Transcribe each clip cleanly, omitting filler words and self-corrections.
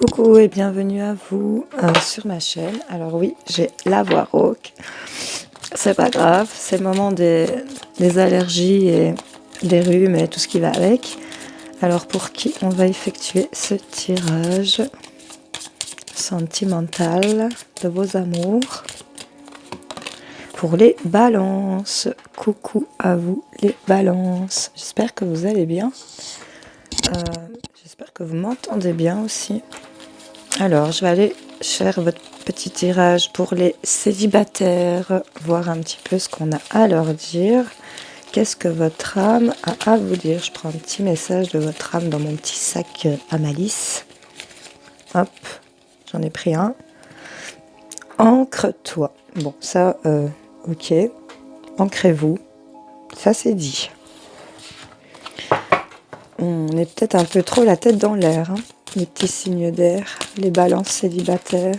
Coucou et bienvenue à vous sur ma chaîne. Alors oui, j'ai la voix rauque. C'est pas grave, c'est le moment des allergies et des rhumes et tout ce qui va avec. Alors pour qui on va effectuer ce tirage sentimental de vos amours? Pour les balances. Coucou à vous les balances. J'espère que vous allez bien. J'espère que vous m'entendez bien aussi. Alors, je vais aller faire votre petit tirage pour les célibataires, voir un petit peu ce qu'on a à leur dire. Qu'est-ce que votre âme a à vous dire? Je prends un petit message de votre âme dans mon petit sac à malice. Hop, j'en ai pris un. Ancre-toi. Bon, ça, ok. Ancrez-vous. Ça, c'est dit. On est peut-être un peu trop la tête dans l'air, hein. Les petits signes d'air, les balances célibataires.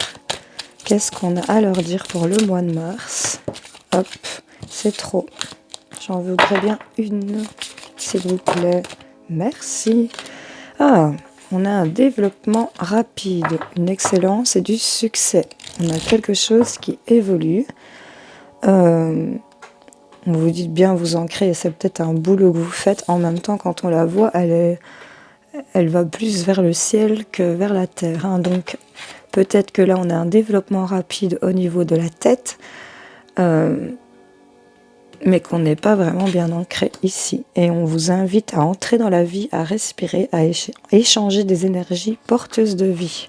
Qu'est-ce qu'on a à leur dire pour le mois de mars? Hop, c'est trop. J'en voudrais bien une, s'il vous plaît. Merci. Ah, on a un développement rapide, une excellence et du succès. On a quelque chose qui évolue. On vous dit de bien vous ancrer, c'est peut-être un boulot que vous faites. En même temps, quand on la voit, elle va plus vers le ciel que vers la terre, hein. Donc, peut-être que là, on a un développement rapide au niveau de la tête, mais qu'on n'est pas vraiment bien ancré ici. Et on vous invite à entrer dans la vie, à respirer, à échanger des énergies porteuses de vie.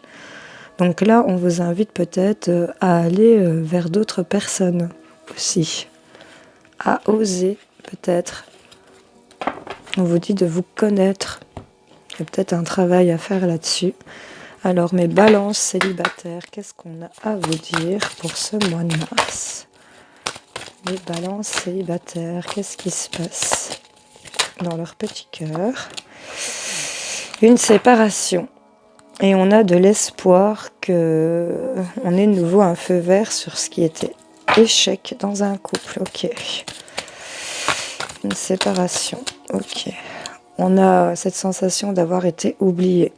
Donc là, on vous invite peut-être à aller vers d'autres personnes aussi, à oser peut-être. On vous dit de vous connaître. Il y a peut-être un travail à faire là-dessus. Alors, mes balances célibataires, qu'est-ce qu'on a à vous dire pour ce mois de mars? Les balances célibataires, qu'est-ce qui se passe dans leur petit cœur? Une séparation. Et on a de l'espoir que on ait de nouveau un feu vert sur ce qui était échec dans un couple. Ok. Une séparation. Ok. On a cette sensation d'avoir été oublié.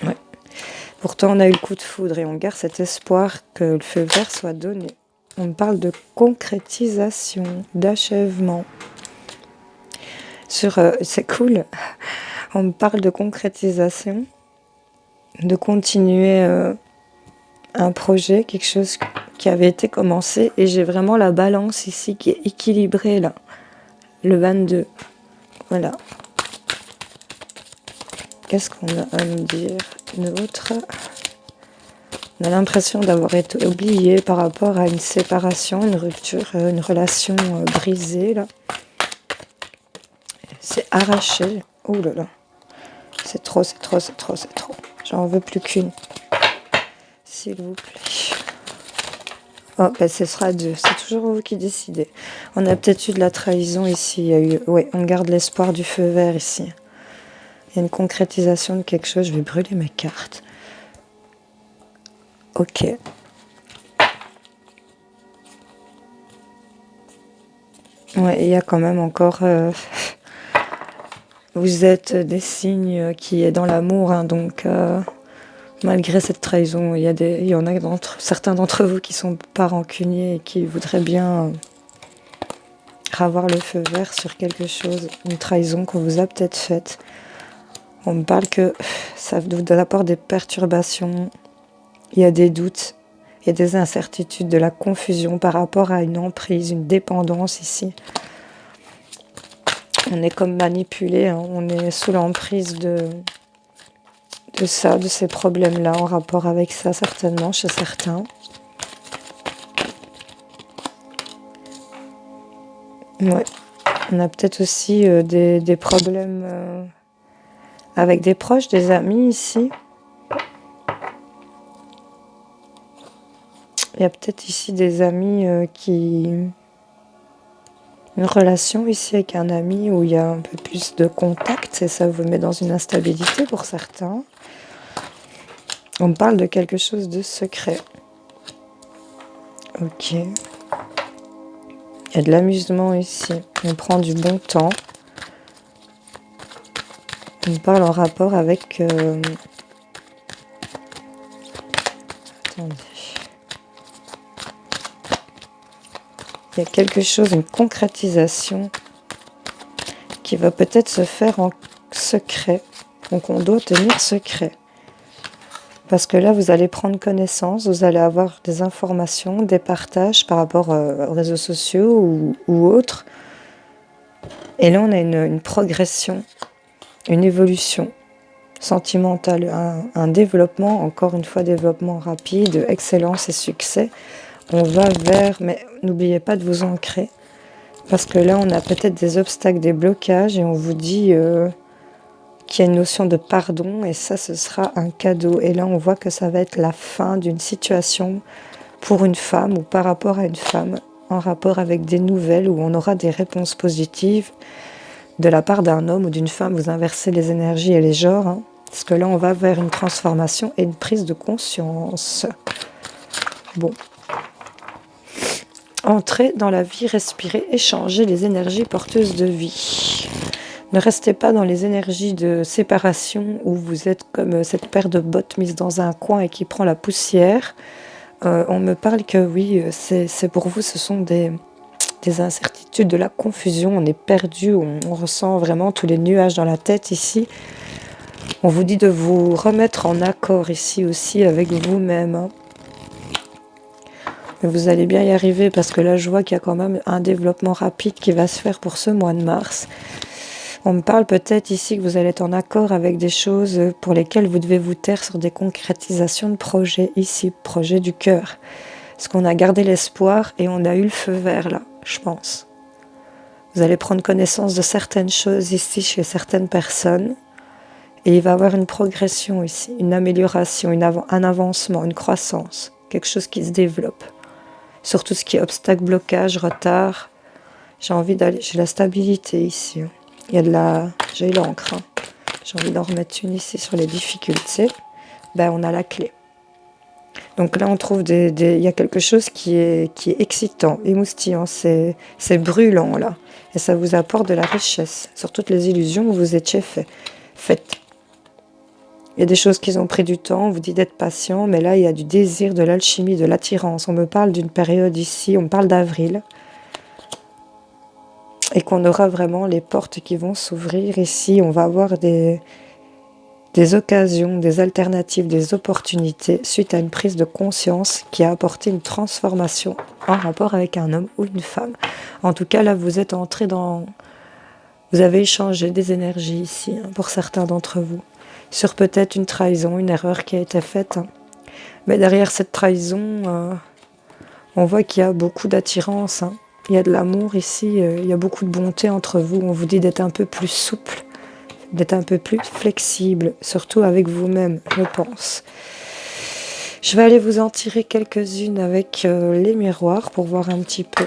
Ouais. Pourtant, on a eu le coup de foudre et on garde cet espoir que le feu vert soit donné. On me parle de concrétisation, d'achèvement. C'est cool. On me parle de concrétisation, de continuer un projet, quelque chose qui avait été commencé. Et j'ai vraiment la balance ici qui est équilibrée là. Le 22. Voilà. Qu'est-ce qu'on a à me dire d'autre? On a l'impression d'avoir été oublié par rapport à une séparation, une rupture, une relation brisée, là. C'est arraché. Oh là là. C'est trop, c'est trop, c'est trop, c'est trop. J'en veux plus qu'une. S'il vous plaît. Oh, ben ce sera deux. C'est toujours vous qui décidez. On a peut-être eu de la trahison ici. Il y a eu... Oui, on garde l'espoir du feu vert ici. Il y a une concrétisation de quelque chose. Je vais brûler mes cartes. Ok. Ouais, il y a quand même encore... Vous êtes des signes qui est dans l'amour, hein, donc malgré cette trahison, il y en a certains d'entre vous qui sont pas rancuniers et qui voudraient bien avoir le feu vert sur quelque chose, une trahison qu'on vous a peut-être faite. On me parle que ça vous apporte des perturbations, il y a des doutes, il y a des incertitudes, de la confusion par rapport à une emprise, une dépendance ici. On est comme manipulé, hein, on est sous l'emprise de ça, de ces problèmes-là, en rapport avec ça, certainement, chez certains. Ouais. On a peut-être aussi des problèmes avec des proches, des amis ici. Il y a peut-être ici des amis qui... Une relation ici avec un ami où il y a un peu plus de contact, et ça vous met dans une instabilité pour certains. On parle de quelque chose de secret. Ok. Il y a de l'amusement ici. On prend du bon temps. On parle en rapport avec attendez. Il y a quelque chose, une concrétisation qui va peut-être se faire en secret. Donc on doit tenir secret. Parce que là, vous allez prendre connaissance, vous allez avoir des informations, des partages par rapport aux réseaux sociaux ou autres. Et là, on a une progression, une évolution sentimentale, un développement, encore une fois, développement rapide, excellence et succès. On va vers, mais n'oubliez pas de vous ancrer. Parce que là, on a peut-être des obstacles, des blocages, et on vous dit qu'il y a une notion de pardon, et ça, ce sera un cadeau. Et là, on voit que ça va être la fin d'une situation pour une femme ou par rapport à une femme, en rapport avec des nouvelles où on aura des réponses positives de la part d'un homme ou d'une femme. Vous inversez les énergies et les genres, hein, parce que là, on va vers une transformation et une prise de conscience. Bon. Entrez dans la vie, respirez, échangez les énergies porteuses de vie. Ne restez pas dans les énergies de séparation où vous êtes comme cette paire de bottes mise dans un coin et qui prend la poussière. On me parle que oui, c'est pour vous, ce sont des incertitudes, de la confusion, on est perdu, on ressent vraiment tous les nuages dans la tête ici. On vous dit de vous remettre en accord ici aussi avec vous-même, hein. Mais vous allez bien y arriver parce que là je vois qu'il y a quand même un développement rapide qui va se faire pour ce mois de mars. On me parle peut-être ici que vous allez être en accord avec des choses pour lesquelles vous devez vous taire sur des concrétisations de projets ici, projets du cœur. Parce qu'on a gardé l'espoir et on a eu le feu vert là, je pense. Vous allez prendre connaissance de certaines choses ici chez certaines personnes et il va y avoir une progression ici, une amélioration, un avancement, une croissance, quelque chose qui se développe. Sur tout ce qui est obstacle, blocage, retard. J'ai envie d'aller, j'ai la stabilité ici. Il y a de la, j'ai l'encre. Hein. J'ai envie d'en remettre une ici sur les difficultés. Ben, on a la clé. Donc là, on trouve il y a quelque chose qui est excitant, émoustillant, c'est brûlant là. Et ça vous apporte de la richesse sur toutes les illusions où vous étiez faites. Il y a des choses qui ont pris du temps, on vous dit d'être patient, mais là, il y a du désir, de l'alchimie, de l'attirance. On me parle d'une période ici, on me parle d'avril. Et qu'on aura vraiment les portes qui vont s'ouvrir ici. On va avoir des occasions, des alternatives, des opportunités suite à une prise de conscience qui a apporté une transformation en rapport avec un homme ou une femme. En tout cas, là, vous êtes entré dans... Vous avez échangé des énergies ici, hein, pour certains d'entre vous. Sur peut-être une trahison, une erreur qui a été faite. Hein. Mais derrière cette trahison, on voit qu'il y a beaucoup d'attirance. Hein. Il y a de l'amour ici, il y a beaucoup de bonté entre vous. On vous dit d'être un peu plus souple, d'être un peu plus flexible, surtout avec vous-même, je pense. Je vais aller vous en tirer quelques-unes avec les miroirs pour voir un petit peu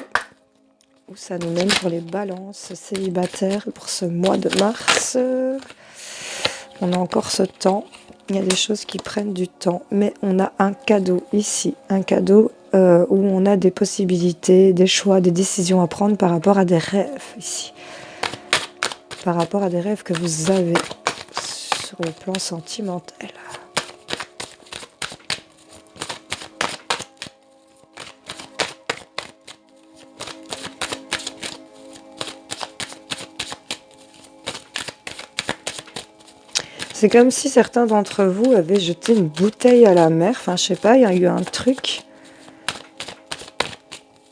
où ça nous mène pour les balances célibataires pour ce mois de mars. On a encore ce temps, il y a des choses qui prennent du temps, mais on a un cadeau ici, un cadeau où on a des possibilités, des choix, des décisions à prendre par rapport à des rêves ici. Par rapport à des rêves que vous avez sur le plan sentimental. C'est comme si certains d'entre vous avaient jeté une bouteille à la mer. Enfin, je sais pas, il y a eu un truc.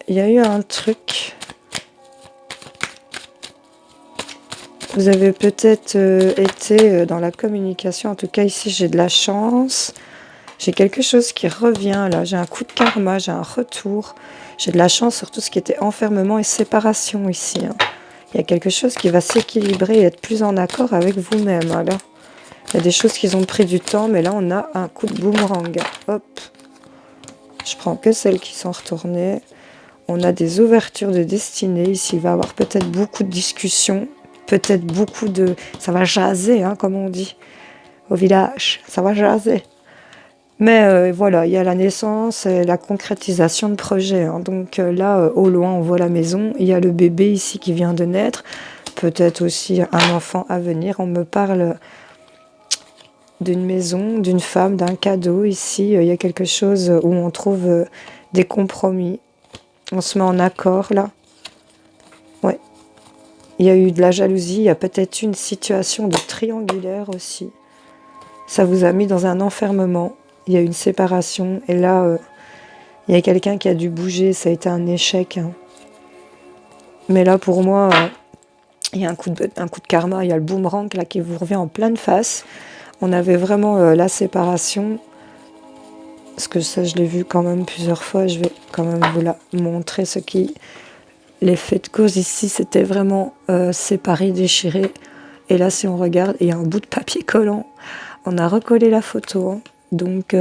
Il y a eu un truc. Vous avez peut-être été dans la communication. En tout cas, ici, j'ai de la chance. J'ai quelque chose qui revient là. J'ai un coup de karma, j'ai un retour. J'ai de la chance sur tout ce qui était enfermement et séparation ici. Hein. Il y a quelque chose qui va s'équilibrer et être plus en accord avec vous-même. Alors. Il y a des choses qui ont pris du temps, mais là, on a un coup de boomerang. Hop. Je prends que celles qui sont retournées. On a des ouvertures de destinée. Ici, il va y avoir peut-être beaucoup de discussions. Peut-être beaucoup de... Ça va jaser, hein, comme on dit. Au village, ça va jaser. Mais voilà, il y a la naissance et la concrétisation de projets. Hein. Donc là, au loin, on voit la maison. Il y a le bébé ici qui vient de naître. Peut-être aussi un enfant à venir. On me parle... d'une maison, d'une femme, d'un cadeau. Ici, il y a quelque chose où on trouve des compromis. On se met en accord, là. Ouais. Il y a eu de la jalousie, il y a peut-être une situation de triangulaire aussi. Ça vous a mis dans un enfermement. Il y a eu une séparation. Et là, il y a quelqu'un qui a dû bouger. Ça a été un échec. Hein. Mais là, pour moi, il y a un coup de karma. Il y a le boomerang là, qui vous revient en pleine face. On avait vraiment la séparation. Parce que ça, je l'ai vu quand même plusieurs fois. Je vais quand même vous la montrer ce qui... L'effet de cause ici, c'était vraiment séparé, déchiré. Et là, si on regarde, il y a un bout de papier collant. On a recollé la photo. Hein. Donc,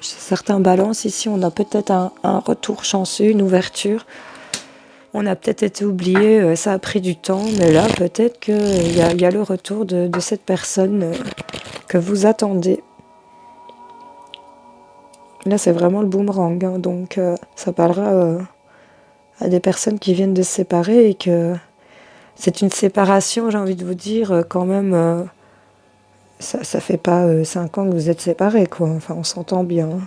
certains balances, ici, on a peut-être un retour chanceux, une ouverture. On a peut-être été oublié, ça a pris du temps. Mais là, peut-être qu'il y a le retour de cette personne que vous attendez. Là, c'est vraiment le boomerang. Hein. Donc, ça parlera... à des personnes qui viennent de se séparer et que c'est une séparation, j'ai envie de vous dire, quand même, ça fait pas 5 ans que vous êtes séparés, quoi. Enfin, on s'entend bien. Hein.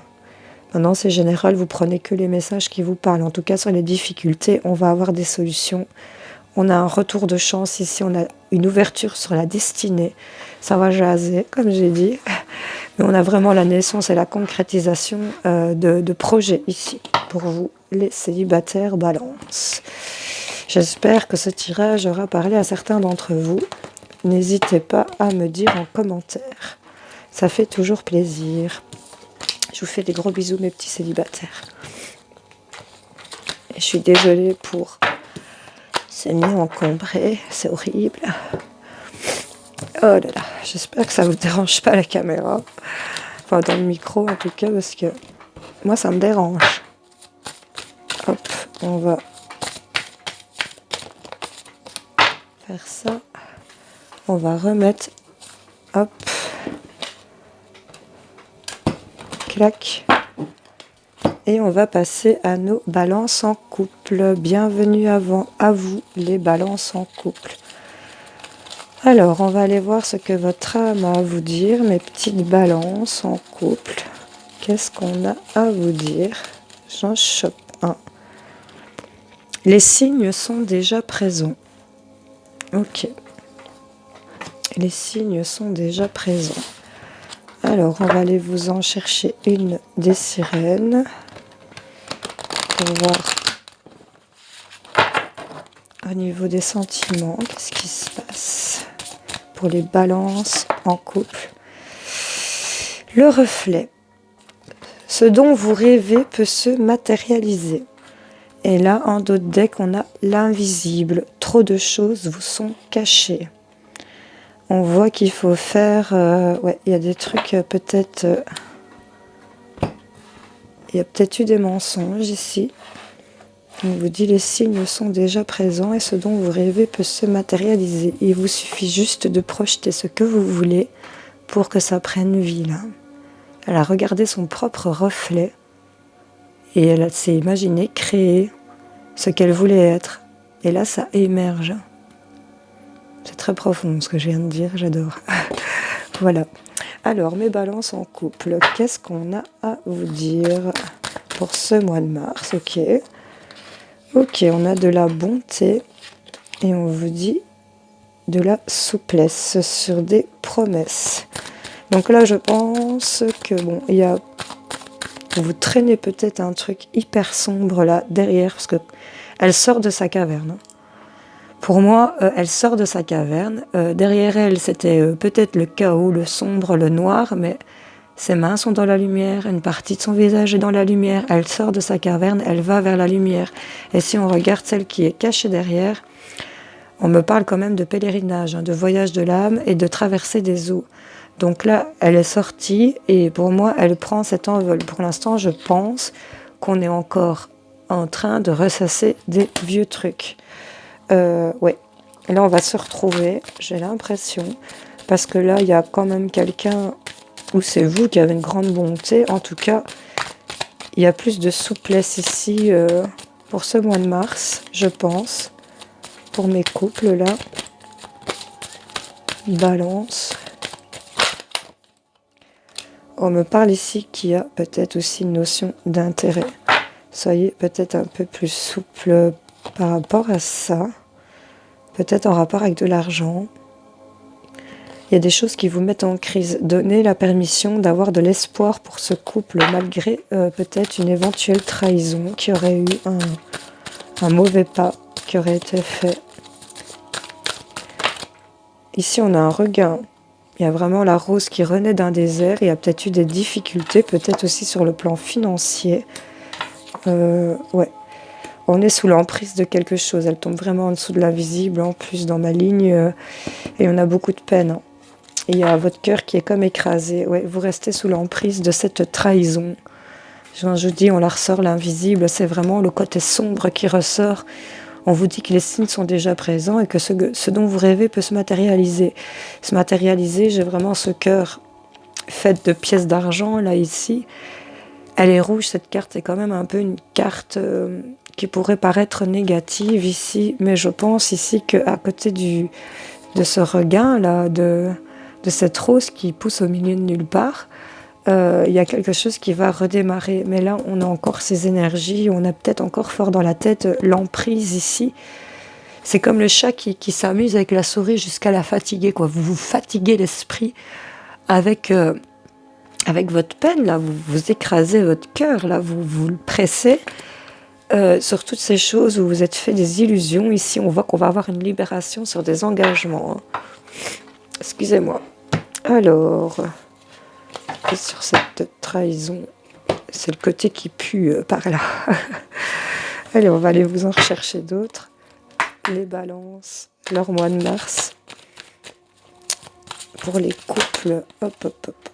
Maintenant, c'est général, vous prenez que les messages qui vous parlent. En tout cas, sur les difficultés, on va avoir des solutions. On a un retour de chance ici, on a une ouverture sur la destinée. Ça va jaser, comme j'ai dit. Mais on a vraiment la naissance et la concrétisation de projets ici, pour vous, les célibataires balance. J'espère que ce tirage aura parlé à certains d'entre vous. N'hésitez pas à me dire en commentaire. Ça fait toujours plaisir. Je vous fais des gros bisous, mes petits célibataires. Et je suis désolée pour ces nuits encombrées, c'est horrible. Oh là là, j'espère que ça ne vous dérange pas la caméra. Enfin, dans le micro en tout cas, parce que moi ça me dérange. Hop, on va faire ça. On va remettre. Hop. Clac. Et on va passer à nos balances en couple. Bienvenue à vous, les balances en couple. Alors, on va aller voir ce que votre âme a à vous dire, mes petites balances en couple. Qu'est-ce qu'on a à vous dire? J'en chope un. Les signes sont déjà présents. Ok. Les signes sont déjà présents. Alors, on va aller vous en chercher une des sirènes. Pour voir au niveau des sentiments, qu'est-ce qui se passe pour les balances en couple. Le reflet. Ce dont vous rêvez peut se matérialiser. Et là, en dos de deck, on a l'invisible. Trop de choses vous sont cachées. On voit qu'il faut faire... ouais, il y a des trucs peut-être... il y a peut-être eu des mensonges ici. On vous dit les signes sont déjà présents et ce dont vous rêvez peut se matérialiser. Il vous suffit juste de projeter ce que vous voulez pour que ça prenne vie là. Elle a regardé son propre reflet et elle s'est imaginée créer ce qu'elle voulait être. Et là ça émerge. C'est très profond ce que je viens de dire, j'adore. Voilà. Alors mes balances en couple, qu'est-ce qu'on a à vous dire pour ce mois de mars? Ok. Ok, on a de la bonté et on vous dit de la souplesse sur des promesses. Donc là, je pense que bon, il y a, vous traînez peut-être un truc hyper sombre là derrière parce que elle sort de sa caverne. Pour moi, elle sort de sa caverne. Derrière elle, c'était peut-être le chaos, le sombre, le noir, mais ses mains sont dans la lumière, une partie de son visage est dans la lumière, elle sort de sa caverne, elle va vers la lumière. Et si on regarde celle qui est cachée derrière, on me parle quand même de pèlerinage, de voyage de l'âme et de traversée des eaux. Donc là, elle est sortie et pour moi, elle prend cet envol. Pour l'instant, je pense qu'on est encore en train de ressasser des vieux trucs. Ouais. Et là, on va se retrouver, j'ai l'impression, parce que là, il y a quand même quelqu'un... ou c'est vous qui avez une grande bonté. En tout cas, il y a plus de souplesse ici pour ce mois de mars, je pense. Pour mes couples, là. Balance. On me parle ici qu'il y a peut-être aussi une notion d'intérêt. Soyez peut-être un peu plus souple par rapport à ça. Peut-être en rapport avec de l'argent. Il y a des choses qui vous mettent en crise. Donnez la permission d'avoir de l'espoir pour ce couple, malgré peut-être une éventuelle trahison qui aurait eu un mauvais pas qui aurait été fait. Ici, on a un regain. Il y a vraiment la rose qui renaît d'un désert. Il y a peut-être eu des difficultés, peut-être aussi sur le plan financier. Ouais. On est sous l'emprise de quelque chose. Elle tombe vraiment en dessous de l'invisible, en plus, dans ma ligne. Et on a beaucoup de peine. Hein. Et il y a votre cœur qui est comme écrasé. Ouais, vous restez sous l'emprise de cette trahison. Je dis, on la ressort l'invisible. C'est vraiment le côté sombre qui ressort. On vous dit que les signes sont déjà présents et que ce dont vous rêvez peut se matérialiser. Se matérialiser, j'ai vraiment ce cœur fait de pièces d'argent, là, ici. Elle est rouge, cette carte, c'est quand même un peu une carte qui pourrait paraître négative ici, mais je pense ici qu'à côté de ce regain, là, de cette rose qui pousse au milieu de nulle part, il y a quelque chose qui va redémarrer. Mais là, on a encore ces énergies, on a peut-être encore fort dans la tête l'emprise ici. C'est comme le chat qui s'amuse avec la souris jusqu'à la fatiguer, quoi. Vous vous fatiguez l'esprit avec votre peine, là, vous écrasez votre cœur, là, vous le pressez sur toutes ces choses où vous êtes fait des illusions. Ici, on voit qu'on va avoir une libération sur des engagements. Hein. Excusez-moi. Alors, sur cette trahison, c'est le côté qui pue par là. Allez, on va aller vous en rechercher d'autres. Les balances, leur mois de mars. Pour les couples, hop, hop, hop.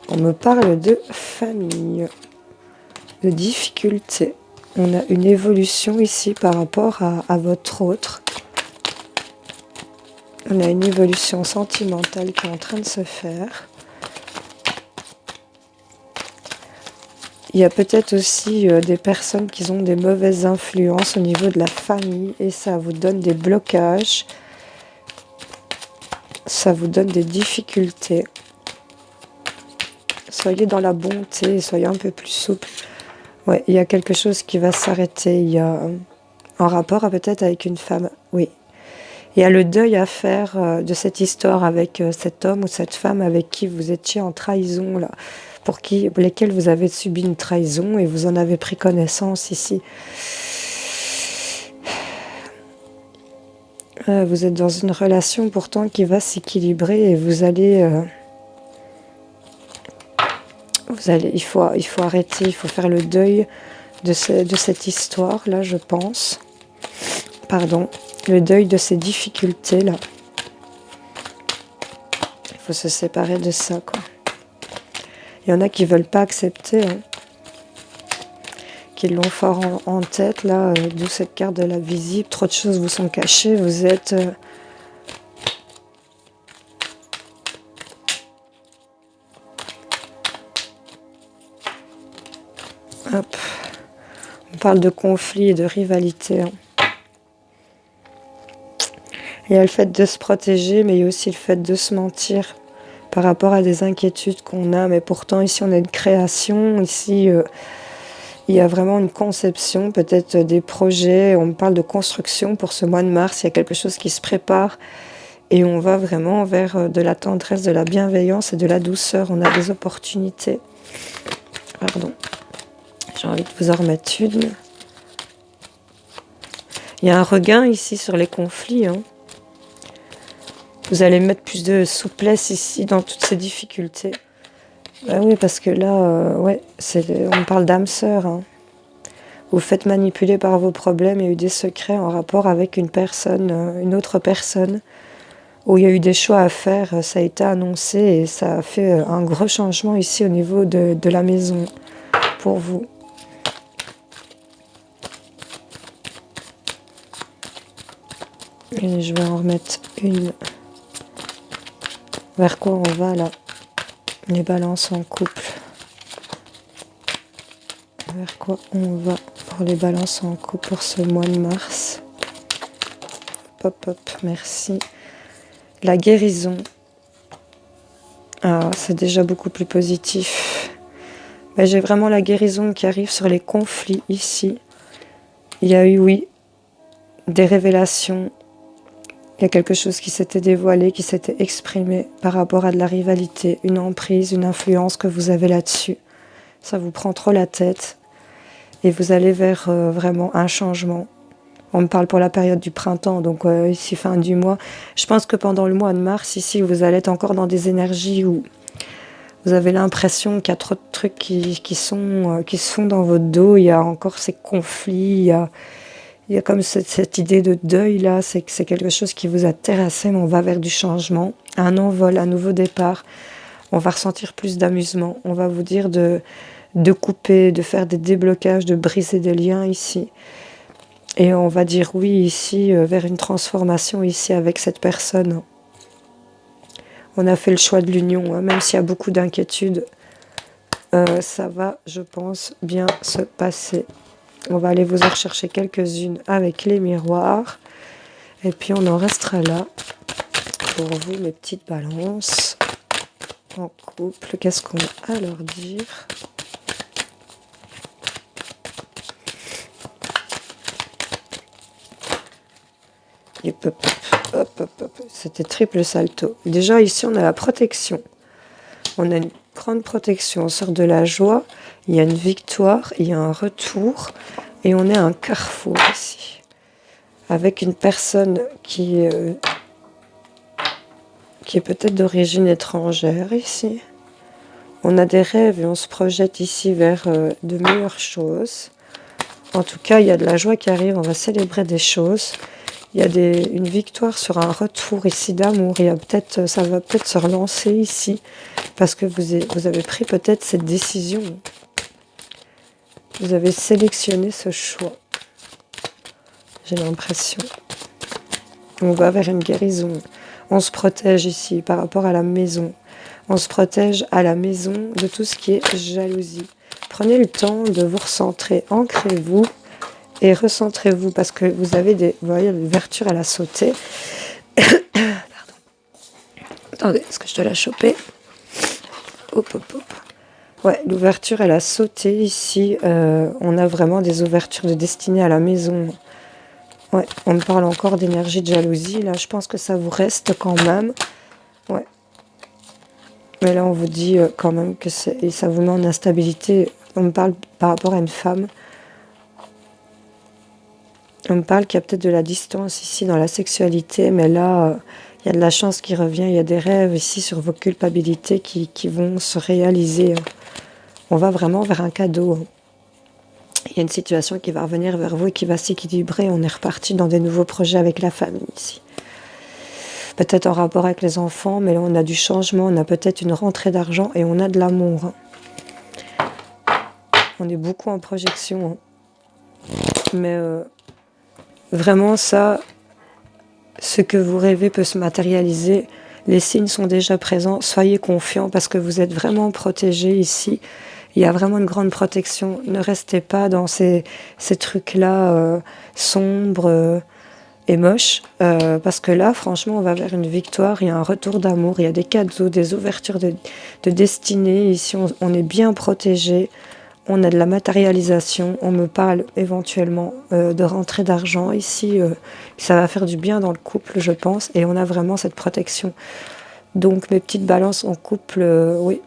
On me parle de famille, de difficultés. On a une évolution ici par rapport à votre autre. On a une évolution sentimentale qui est en train de se faire. Il y a peut-être aussi des personnes qui ont des mauvaises influences au niveau de la famille et ça vous donne des blocages. Ça vous donne des difficultés. Soyez dans la bonté, soyez un peu plus souple. Ouais, il y a quelque chose qui va s'arrêter. Il y a un rapport peut-être avec une femme. Oui. Il y a le deuil à faire de cette histoire avec cet homme ou cette femme avec qui vous étiez en trahison, là, pour lesquels vous avez subi une trahison et vous en avez pris connaissance ici. Vous êtes dans une relation pourtant qui va s'équilibrer et il faut arrêter, il faut faire le deuil de cette histoire-là, je pense. Pardon, le deuil de ces difficultés-là. Il faut se séparer de ça, quoi. Il y en a qui ne veulent pas accepter, hein, qui l'ont fort en tête, là, d'où cette carte de la visible. Trop de choses vous sont cachées, vous êtes... Hop. On parle de conflit et de rivalité. Hein. Il y a le fait de se protéger, mais il y a aussi le fait de se mentir par rapport à des inquiétudes qu'on a. Mais pourtant, ici, on a une création. Ici, il y a vraiment une conception, peut-être des projets. On parle de construction pour ce mois de mars. Il y a quelque chose qui se prépare. Et on va vraiment vers de la tendresse, de la bienveillance et de la douceur. On a des opportunités. Pardon. J'ai envie de vous en remettre une. Il y a un regain ici sur les conflits. Hein. Vous allez mettre plus de souplesse ici dans toutes ces difficultés. Ben oui, parce que là, ouais, on parle d'âme sœur. Hein. Vous faites manipuler par vos problèmes. Il y a eu des secrets en rapport avec une personne, une autre personne, où il y a eu des choix à faire. Ça a été annoncé et ça a fait un gros changement ici au niveau de la maison pour vous. Et je vais en remettre une. Vers quoi on va là? Les balances en couple. Vers quoi on va pour les balances en couple pour ce mois de mars? Hop, hop, merci. La guérison. Ah, c'est déjà beaucoup plus positif. Mais j'ai vraiment la guérison qui arrive sur les conflits ici. Il y a eu, oui, des révélations. Il y a quelque chose qui s'était dévoilé, qui s'était exprimé par rapport à de la rivalité, une emprise, une influence que vous avez là-dessus. Ça vous prend trop la tête et vous allez vers vraiment un changement. On me parle pour la période du printemps, donc ici fin du mois. Je pense que pendant le mois de mars, ici, vous allez être encore dans des énergies où vous avez l'impression qu'il y a trop de trucs qui se font dans votre dos. Il y a encore ces conflits, il y a comme cette idée de deuil là, c'est que c'est quelque chose qui vous a terrassé, mais on va vers du changement, un envol, un nouveau départ. On va ressentir plus d'amusement. On va vous dire de couper, de faire des déblocages, de briser des liens ici. Et on va dire oui ici vers une transformation ici avec cette personne. On a fait le choix de l'union, hein, même s'il y a beaucoup d'inquiétudes. Ça va, je pense, bien se passer. On va aller vous en rechercher quelques-unes avec les miroirs. Et puis on en restera là pour vous, mes petites balances. En couple, qu'est-ce qu'on a à leur dire? C'était triple salto. Déjà ici on a la protection. On a une grande protection, on sort de la joie, il y a une victoire, il y a un retour et on est à un carrefour ici. Avec une personne qui est peut-être d'origine étrangère ici. On a des rêves et on se projette ici vers de meilleures choses. En tout cas, il y a de la joie qui arrive, on va célébrer des choses. Il y a une victoire sur un retour ici d'amour. Ça va peut-être se relancer ici parce que vous avez pris peut-être cette décision. Vous avez sélectionné ce choix. J'ai l'impression. On va vers une guérison. On se protège ici par rapport à la maison. On se protège à la maison de tout ce qui est jalousie. Prenez le temps de vous recentrer. Ancrez-vous et recentrez-vous parce que vous avez vous voyez, l'ouverture, elle a sauté. Pardon. Attendez, est-ce que je te l'ai chopé? Hop, hop, hop. Ouais, l'ouverture, elle a sauté ici. On a vraiment des ouvertures de destinée à la maison. Ouais, on me parle encore d'énergie de jalousie. Là, je pense que ça vous reste quand même. Ouais. Mais là, on vous dit quand même que ça vous met en instabilité. On me parle par rapport à une femme. On me parle qu'il y a peut-être de la distance ici dans la sexualité. Mais là, il y a de la chance qui revient. Il y a des rêves ici sur vos culpabilités qui vont se réaliser. On va vraiment vers un cadeau. Il y a une situation qui va revenir vers vous et qui va s'équilibrer. On est reparti dans des nouveaux projets avec la famille ici. Peut-être en rapport avec les enfants, mais là on a du changement, on a peut-être une rentrée d'argent et on a de l'amour. On est beaucoup en projection. Mais vraiment ça, ce que vous rêvez peut se matérialiser. Les signes sont déjà présents. Soyez confiants parce que vous êtes vraiment protégés ici. Il y a vraiment une grande protection. Ne restez pas dans ces trucs-là sombres et moches. Parce que là, franchement, on va vers une victoire. Il y a un retour d'amour. Il y a des cadeaux, des ouvertures de destinée. Ici, on est bien protégé. On a de la matérialisation. On me parle éventuellement de rentrée d'argent. Ici, ça va faire du bien dans le couple, je pense. Et on a vraiment cette protection. Donc, mes petites balances en couple, oui.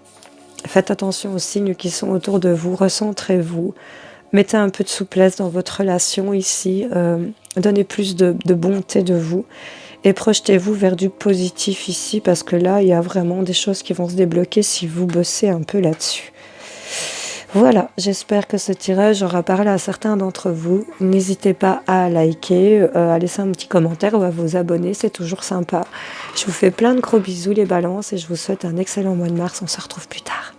Faites attention aux signes qui sont autour de vous, recentrez-vous, mettez un peu de souplesse dans votre relation ici, donnez plus de bonté de vous et projetez-vous vers du positif ici parce que là, il y a vraiment des choses qui vont se débloquer si vous bossez un peu là-dessus. Voilà, j'espère que ce tirage aura parlé à certains d'entre vous. N'hésitez pas à liker, à laisser un petit commentaire ou à vous abonner, c'est toujours sympa. Je vous fais plein de gros bisous les balances et je vous souhaite un excellent mois de mars, on se retrouve plus tard.